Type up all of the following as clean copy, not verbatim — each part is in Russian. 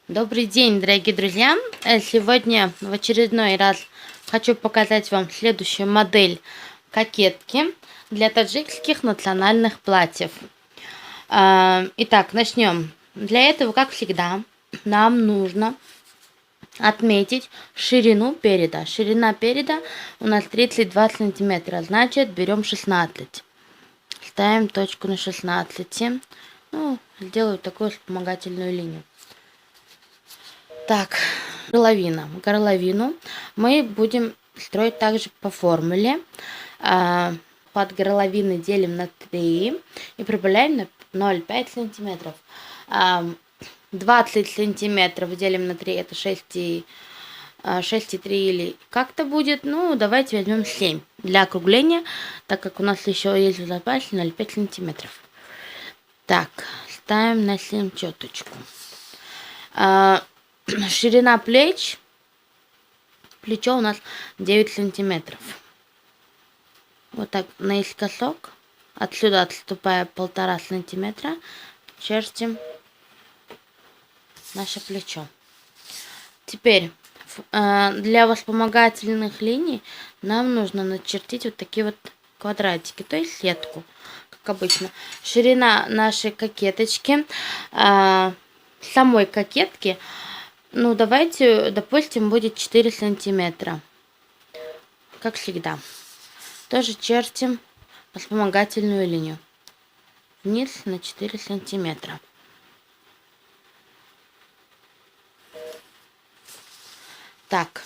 Добрый день, дорогие друзья! Сегодня в очередной раз хочу показать вам следующую модель кокетки для таджикских национальных платьев. Итак, начнем. Для этого, как всегда, нам нужно отметить ширину переда. Ширина переда у нас 32 сантиметра, значит берем 16. Ставим точку на 16. Сделаю такую вспомогательную линию. Так, горловину мы будем строить также по формуле. Под горловины делим на 3 и прибавляем на 0,5 сантиметров. 20 сантиметров делим на 3, это 6,3 или как-то будет. Давайте возьмем 7 для округления, так как у нас еще есть в запасе 0,5 сантиметров. Так, ставим на 7 чёточку. Ширина плечо у нас 9 сантиметров. Вот так наискосок, отсюда отступая 1,5 сантиметра, чертим наше плечо. Теперь для вспомогательных линий нам нужно начертить вот такие вот квадратики, то есть сетку, как обычно. Ширина нашей кокеточки, самой кокетки, давайте, допустим, будет 4 сантиметра. Как всегда. Тоже чертим вспомогательную линию. Вниз на 4 сантиметра. Так.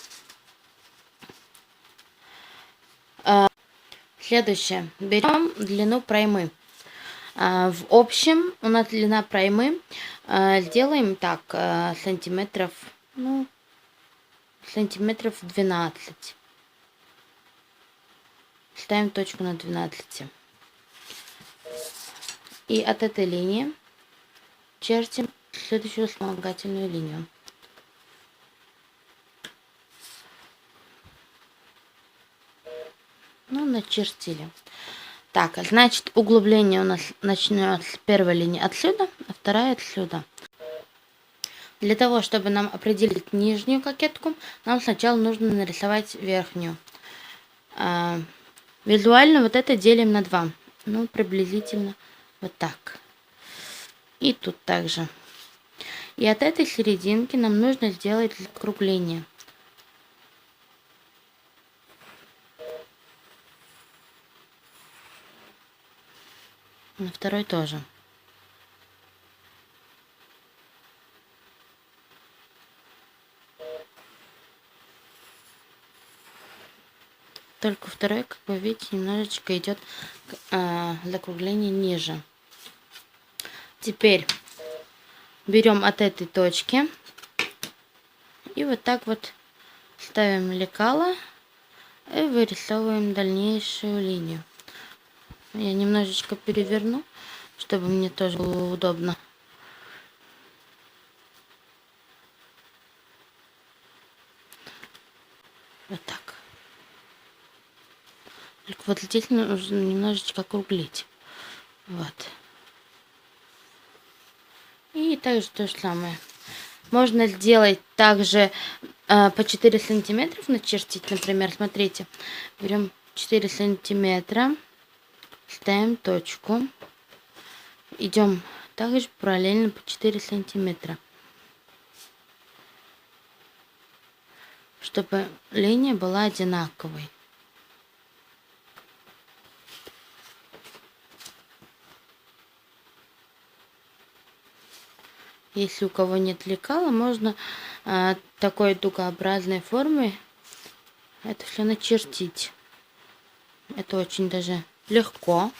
Следующее. Берем длину проймы. В общем, у нас длина проймы, сделаем так, сантиметров 12. Ставим точку на 12. И от этой линии чертим следующую вспомогательную линию. Начертили. Так, значит, углубление у нас начнется с первой линии отсюда, а вторая отсюда. Для того, чтобы нам определить нижнюю кокетку, нам сначала нужно нарисовать верхнюю. Визуально вот это делим на 2. Приблизительно вот так. И тут также. И от этой серединки нам нужно сделать закругление. На второй тоже. Только второй, как вы видите, немножечко идет закругление ниже. Теперь берем от этой точки и вот так вот ставим лекало и вырисовываем дальнейшую линию. Я немножечко переверну, чтобы мне тоже было удобно. Вот так. Только вот здесь нужно немножечко округлить. Вот. И также то же самое. Можно сделать также по 4 сантиметров начертить, например, смотрите. Берем 4 сантиметра. Ставим точку. Идем также параллельно по 4 сантиметра. Чтобы линия была одинаковой. Если у кого нет лекала, можно такой дугообразной формой это все начертить. Это очень даже легко.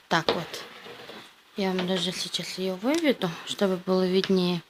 Так вот. Я вам даже сейчас ее выведу, чтобы было виднее.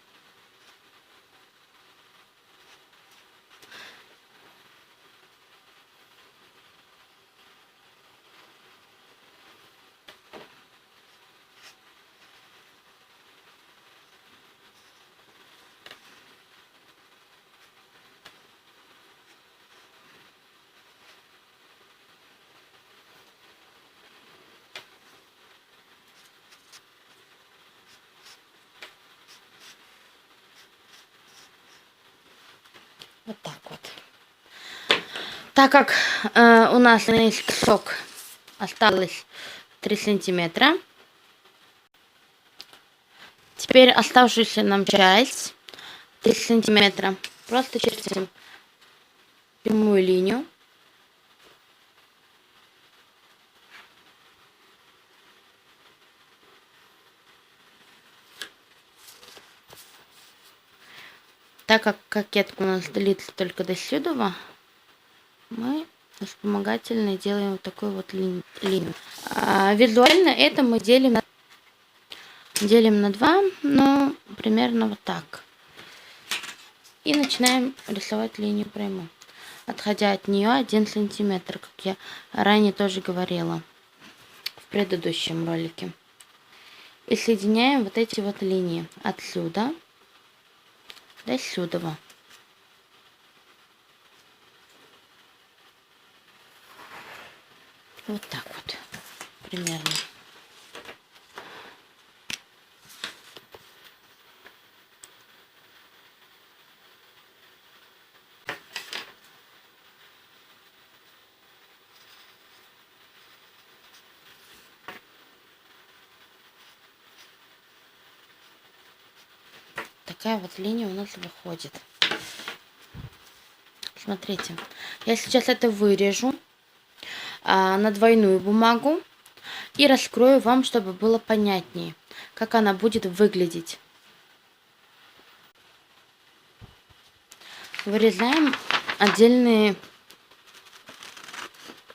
Так как у нас на кусок осталось 3 сантиметра, теперь оставшуюся нам часть 3 сантиметра просто чертим прямую линию. Так как кокетка у нас длится только до сюда, мы вспомогательно делаем вот такую вот линию. Визуально это мы делим на 2, ну, примерно вот так. И начинаем рисовать линию прямую, отходя от нее 1 сантиметр, как я ранее тоже говорила в предыдущем ролике. И соединяем вот эти вот линии отсюда до сюда. Вот так вот примерно. Такая вот линия у нас выходит. Смотрите, я сейчас это вырежу на двойную бумагу и раскрою вам, чтобы было понятнее, как она будет выглядеть. Вырезаем отдельные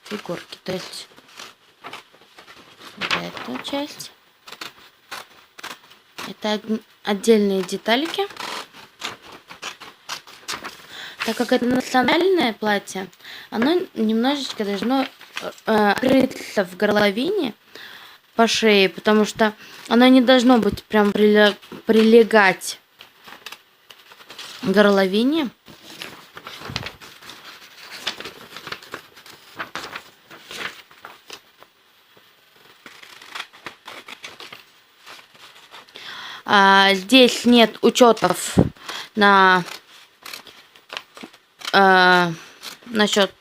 фигурки, то есть вот эту часть. Это отдельные детальки. Так как это национальное платье, оно немножечко должно крыться в горловине по шее, потому что оно не должно быть прям прилегать к горловине. Здесь нет учетов на насчет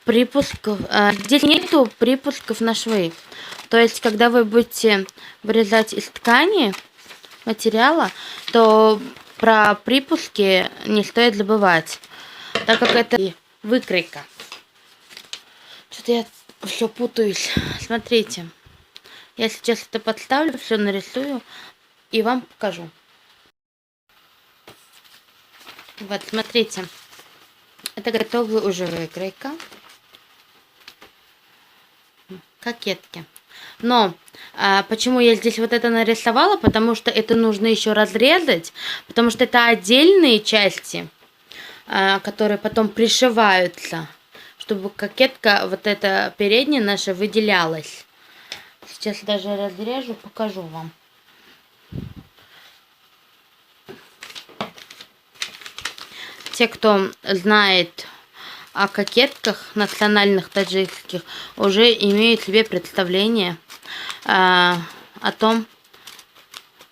припусков. Здесь нету припусков на швы. То есть, когда вы будете вырезать из ткани материала, то про припуски не стоит забывать, так как это выкройка. Что-то я все путаюсь. Смотрите, я сейчас это подставлю, все нарисую и вам покажу. Вот, смотрите, это готовая уже выкройка кокетки. Но почему я здесь вот это нарисовала? Потому что это нужно еще разрезать, потому что это отдельные части, которые потом пришиваются, чтобы кокетка, вот эта передняя наша, выделялась. Сейчас даже разрежу, покажу вам. Те, кто знает о кокетках национальных таджикских, уже имеют себе представление о том,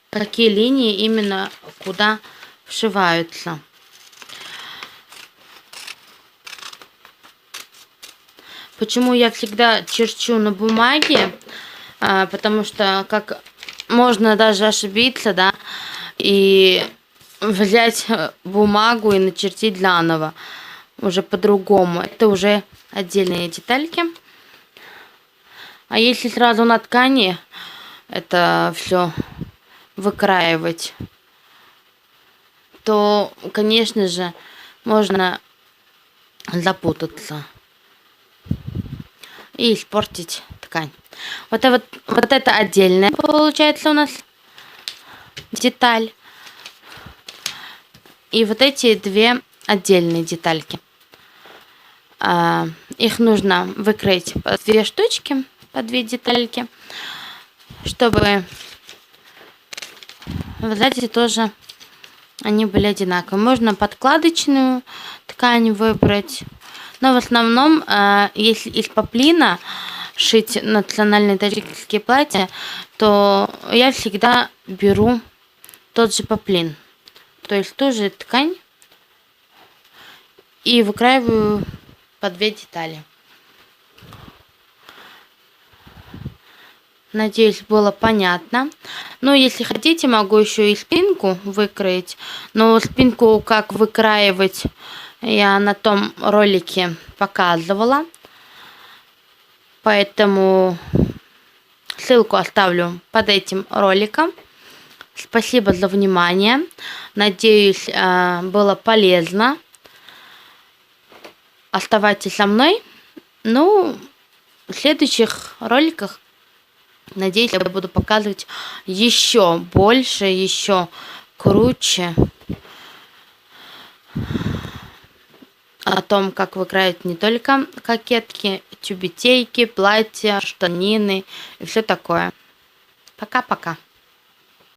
какие линии именно куда вшиваются. Почему я всегда черчу на бумаге? Потому что как можно даже ошибиться, да, и взять бумагу и начертить заново уже по-другому. Это уже отдельные детальки. А если сразу на ткани это все выкраивать, то, конечно же, можно запутаться и испортить ткань. Вот это отдельная получается у нас деталь. И вот эти две отдельные детальки. Их нужно выкроить по 2 штучки, по 2 детальки, чтобы в результате тоже они были одинаковые. Можно подкладочную ткань выбрать. Но в основном, если из поплина шить национальные таджикские платья, то я всегда беру тот же поплин. то есть ту же ткань и выкраиваю по 2 детали. Надеюсь, было понятно. Но если хотите, могу еще и спинку выкроить. Но спинку как выкраивать я на том ролике показывала. Поэтому ссылку оставлю под этим роликом. Спасибо за внимание. Надеюсь, было полезно. Оставайтесь со мной. Ну, в следующих роликах, надеюсь, я буду показывать еще больше, еще круче о том, как выкраивать не только кокетки, тюбетейки, платья, штанины и все такое. Пока-пока.